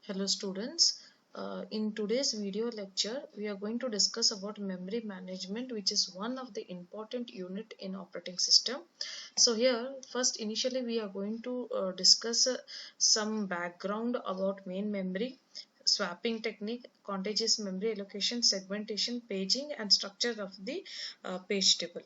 Hello students, in today's video lecture we are going to discuss about memory management, which is one of the important unit in operating system. So here first initially we are going to discuss some background about main memory, swapping technique, contiguous memory allocation, segmentation, paging and structure of the page table.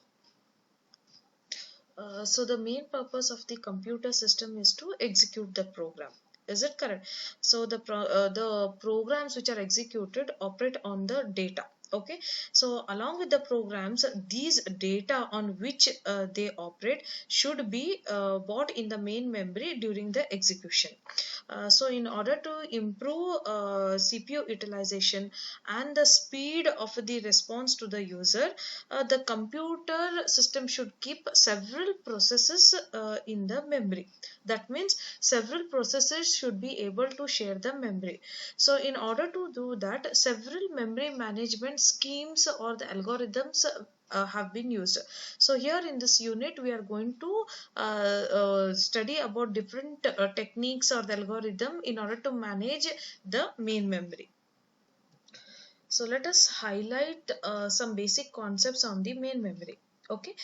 So the main purpose of the computer system is to execute the program. Is it correct? So the programs which are executed operate on the data. Okay. So along with the programs, these data on which they operate should be bought in the main memory during the execution. So in order to improve CPU utilization and the speed of the response to the user, the computer system should keep several processes in the memory. That means several processes should be able to share the memory. So in order to do that, several memory management schemes or the algorithms have been used. So here in this unit we are going to study about different techniques or the algorithm in order to manage the main memory. So let us highlight some basic concepts on the main memory. Okay,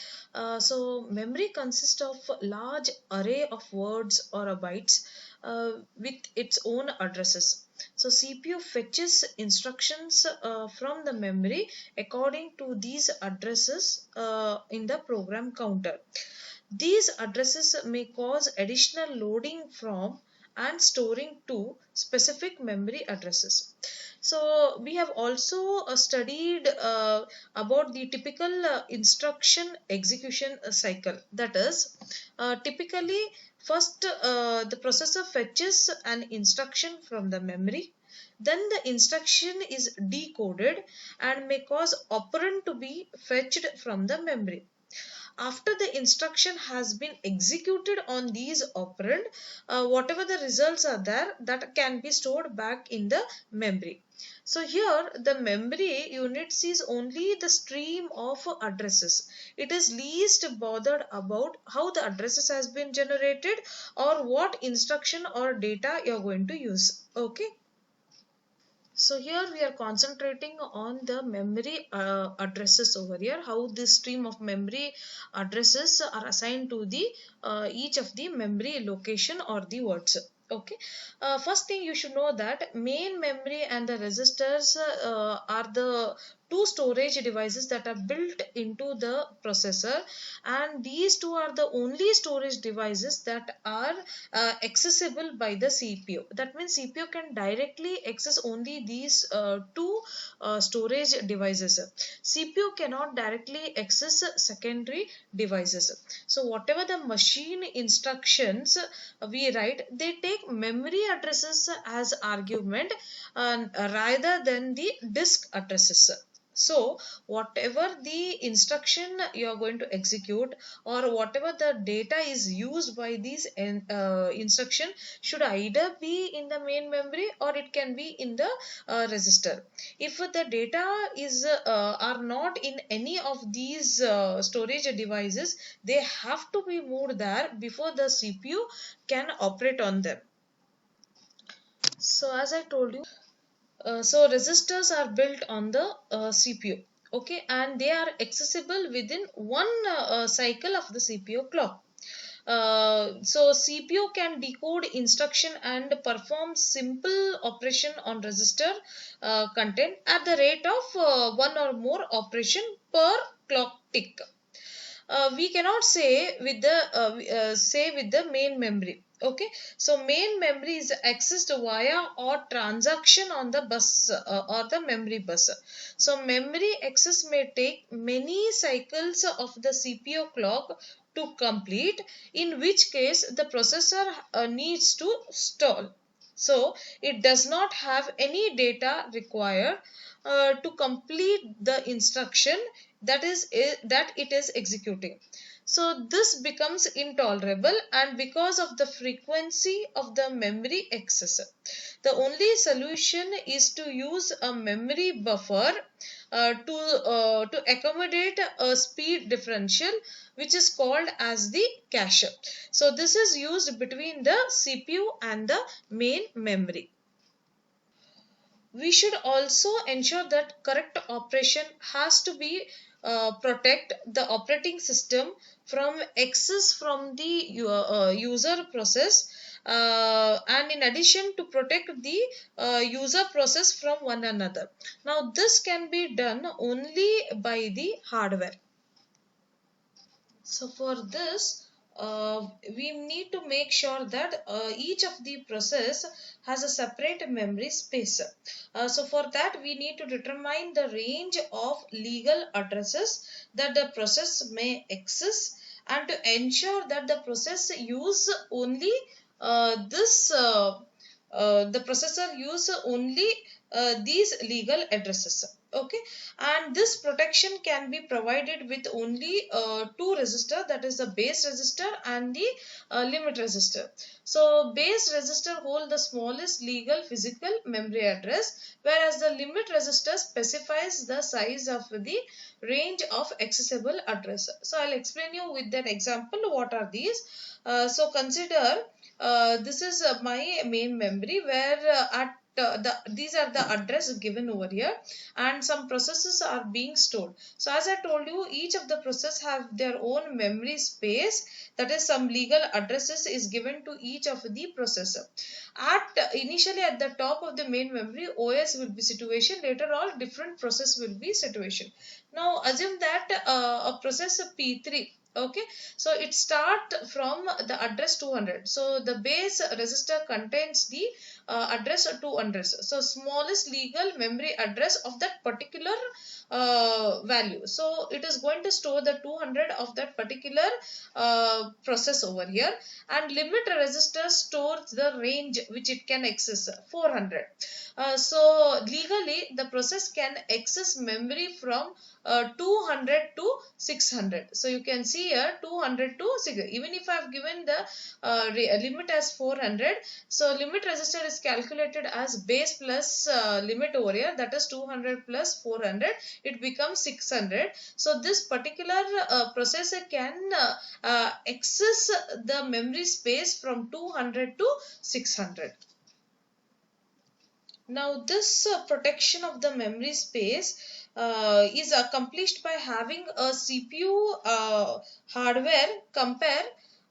so memory consists of large array of words or bytes with its own addresses. So CPU fetches instructions from the memory according to these addresses in the program counter. These addresses may cause additional loading from and storing to specific memory addresses. So we have also studied about the typical instruction execution cycle. That is, typically first the processor fetches an instruction from the memory. Then the instruction is decoded and may cause operand to be fetched from the memory. After the instruction has been executed on these operand, whatever the results are there, that can be stored back in the memory. So here the memory unit sees only the stream of addresses. It is least bothered about how the addresses has been generated or what instruction or data you are going to use. Okay. So here we are concentrating on the memory addresses over here, how this stream of memory addresses are assigned to the each of the memory location or the words. Okay. First thing you should know that main memory and the registers are the two storage devices that are built into the processor, and these two are the only storage devices that are accessible by the CPU. That means CPU can directly access only these two storage devices. CPU cannot directly access secondary devices. So whatever the machine instructions we write, they take memory addresses as argument rather than the disk addresses. So whatever the instruction you are going to execute or whatever the data is used by these instruction should either be in the main memory or it can be in the register. If the data is are not in any of these storage devices, they have to be moved there before the CPU can operate on them. So as I told you, so registers are built on the CPU. Okay, and they are accessible within one cycle of the CPU clock. So CPU can decode instruction and perform simple operation on register content at the rate of one or more operation per clock tick. We cannot say with the main memory. Okay, so main memory is accessed via or transaction on the bus or the memory bus. So memory access may take many cycles of the CPU clock to complete, in which case the processor needs to stall. So it does not have any data required to complete the instruction that it is executing. So this becomes intolerable, and because of the frequency of the memory access, the only solution is to use a memory buffer to accommodate a speed differential, which is called as the cache. So this is used between the CPU and the main memory. We should also ensure that correct operation has to be protect the operating system from excess from the user process, and in addition to protect the user process from one another. Now this can be done only by the hardware. So for this, we need to make sure that each of the process has a separate memory space. So for that, we need to determine the range of legal addresses that the process may access, and to ensure that the process use only this the processor use only these legal addresses. Okay, and this protection can be provided with only two register, that is the base register and the limit register. So base register hold the smallest legal physical memory address, whereas the limit register specifies the size of the range of accessible address. So I'll explain you with an example what are these. So consider this is my main memory where at these are the address given over here, and some processes are being stored. So as I told you, each of the process have their own memory space, that is some legal addresses is given to each of the processor. At initially at the top of the main memory, OS will be situation, later all different process will be situation. Now assume that a processor P3. Okay, so it start from the address 200. So the base register contains the address 200. So smallest legal memory address of that particular value. So it is going to store the 200 of that particular process over here, and limit register stores the range which it can access 400. So legally the process can access memory from 200 to 600. So you can see here 200 to 600. Even if I have given the limit as 400, so limit register is calculated as base plus limit over here, that is 200 plus 400, it becomes 600. So this particular processor can access the memory space from 200 to 600. Now this protection of the memory space is accomplished by having a CPU hardware compare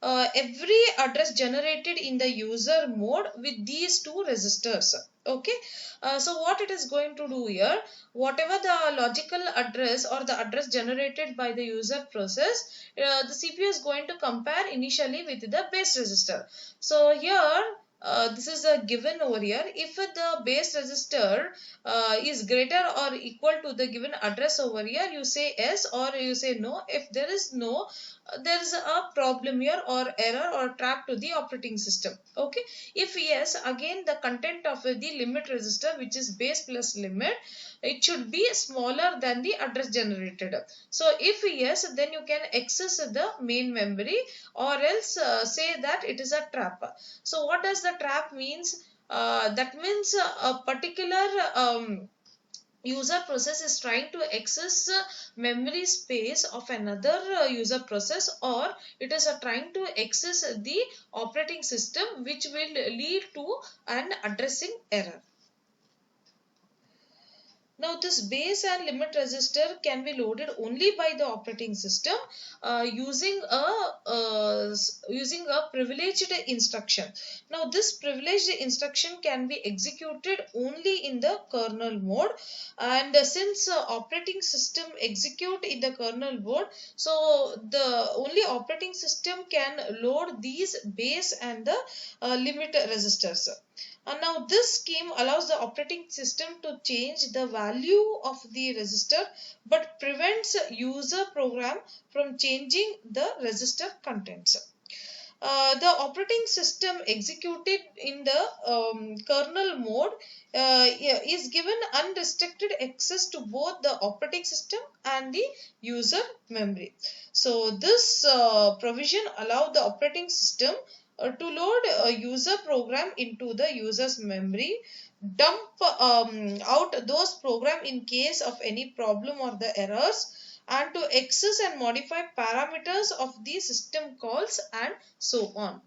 every address generated in the user mode with these two registers. Okay, so what it is going to do here, whatever the logical address or the address generated by the user process, the CPU is going to compare initially with the base register. So here this is a given over here. If the base register is greater or equal to the given address over here, you say yes or you say no. If there is no, there is a problem here or error or trap to the operating system. Okay, if yes, again the content of the limit register, which is base plus limit, it should be smaller than the address generated. So if yes, then you can access the main memory, or else say that it is a trap. So what does the trap means? That means a particular user process is trying to access memory space of another user process, or it is trying to access the operating system, which will lead to an addressing error. Now this base and limit register can be loaded only by the operating system using a privileged instruction. Now this privileged instruction can be executed only in the kernel mode, and since operating system execute in the kernel mode, so the only operating system can load these base and the limit registers. And now this scheme allows the operating system to change the value of the register, but prevents user program from changing the register contents. The operating system executed in the kernel mode is given unrestricted access to both the operating system and the user memory. So this provision allows the operating system to load a user program into the user's memory, dump out those program in case of any problem or the errors, and to access and modify parameters of the system calls and so on.